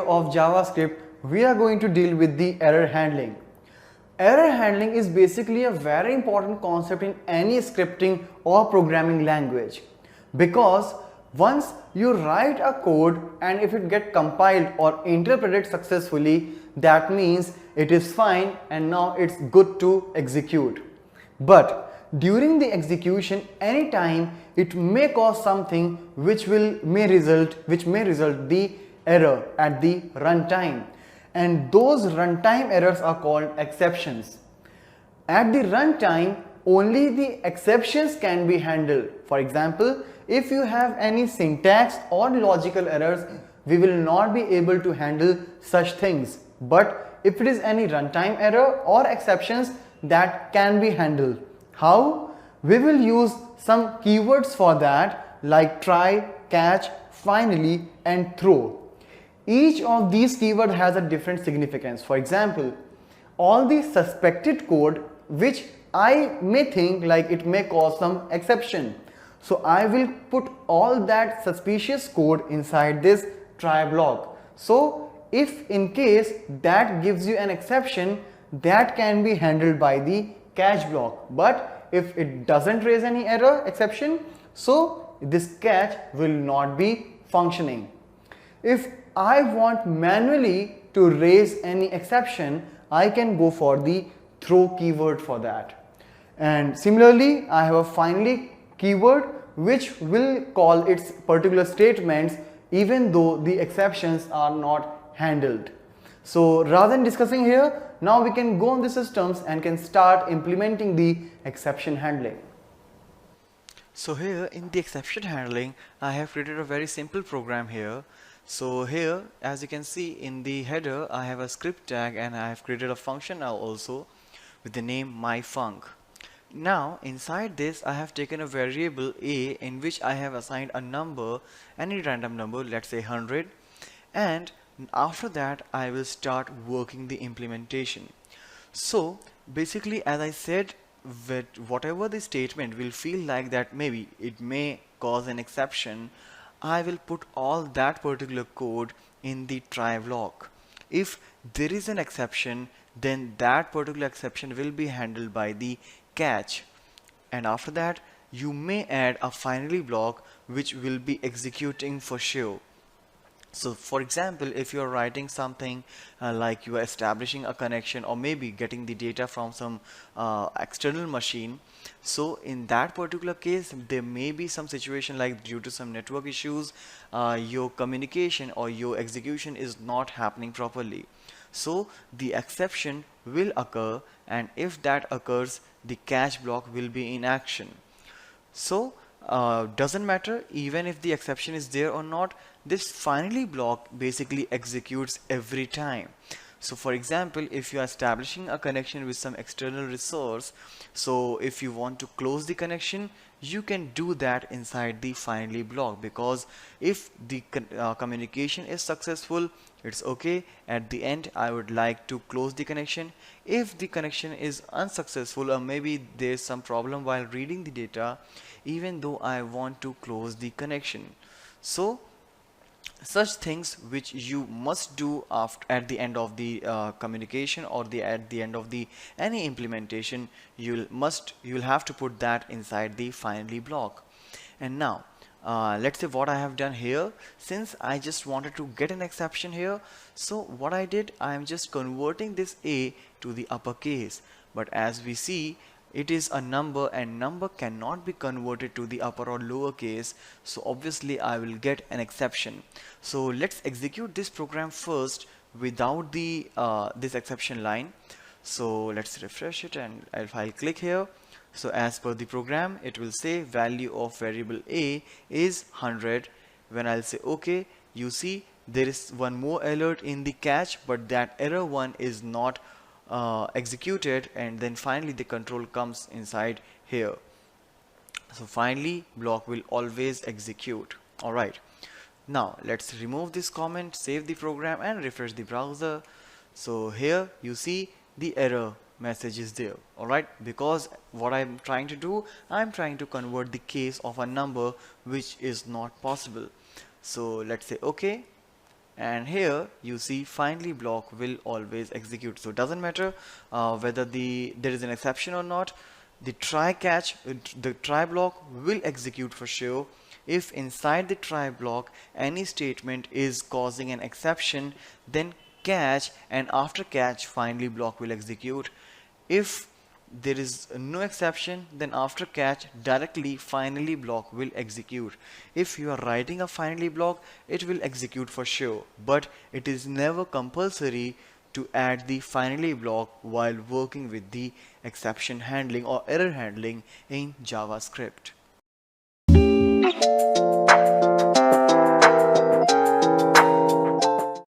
of JavaScript, we are going to deal with the error handling. Error handling is basically a very important concept in any scripting or programming language, because once you write a code and if it gets compiled or interpreted successfully, that means it is fine and now it's good to execute. But during the execution, anytime it may cause something which may result the error at the runtime, and those runtime errors are called exceptions. At the runtime, only the exceptions can be handled. For example, if you have any syntax or logical errors, we will not be able to handle such things. But if it is any runtime error or exceptions, that can be handled. How? We will use some keywords for that, like try, catch, finally, and throw. Each of these keywords has a different significance. For example, all the suspected code which I may think like it may cause some exception. So I will put all that suspicious code inside this try block. So if in case that gives you an exception, that can be handled by the catch block. But if it doesn't raise any error exception, so this catch will not be functioning. If I want manually to raise any exception, I can go for the throw keyword for that. And similarly, I have a finally keyword which will call its particular statements even though the exceptions are not handled. So rather than discussing here, now we can go on the systems and can start implementing the exception handling. So here in the exception handling, I have created a very simple program here. So here, as you can see in the header, I have a script tag and I have created a function now also with the name myfunc. Now inside this I have taken a variable a in which I have assigned a number, any random number, let's say 100, and after that I will start working the implementation. So basically, as I said, with whatever the statement will feel like that maybe it may cause an exception, I will put all that particular code in the try block. If there is an exception, then that particular exception will be handled by the catch, and after that you may add a finally block which will be executing for sure. So for example, if you are writing something like you are establishing a connection or maybe getting the data from some external machine, so in that particular case there may be some situation like due to some network issues your communication or your execution is not happening properly. So the exception will occur, and if that occurs, the catch block will be in action. So doesn't matter even if the exception is there or not, this finally block basically executes every time. So for example, if you are establishing a connection with some external resource, so if you want to close the connection, you can do that inside the finally block, because if the communication is successful, it's okay. At the end I would like to close the connection. If the connection is unsuccessful or maybe there's some problem while reading the data, even though I want to close the connection. So such things which you must do at the end of the communication or at the end of the any implementation, you'll have to put that inside the finally block. And now let's say what I have done here, since I just wanted to get an exception here, so what I did, I am just converting this a to the uppercase. But as we see, it is a number and number cannot be converted to the upper or lower case, so obviously I will get an exception. So let's execute this program first without the this exception line. So let's refresh it, and if I'll click here, so as per the program it will say value of variable a is 100. When I'll say okay, you see there is one more alert in the catch, but that error one is not executed, and then finally the control comes inside here. So finally block will always execute. Alright, now let's remove this comment, save the program and refresh the browser. So here you see the error message is there. Alright, because what I'm trying to do, I'm trying to convert the case of a number which is not possible. So let's say okay, and here you see finally block will always execute. So it doesn't matter whether there is an exception or not, the try catch, the try block will execute for sure. If inside the try block any statement is causing an exception, then catch, and after catch finally block will execute. If there is no exception, then after catch directly finally block will execute. If you are writing a finally block, it will execute for sure, but it is never compulsory to add the finally block while working with the exception handling or error handling in JavaScript.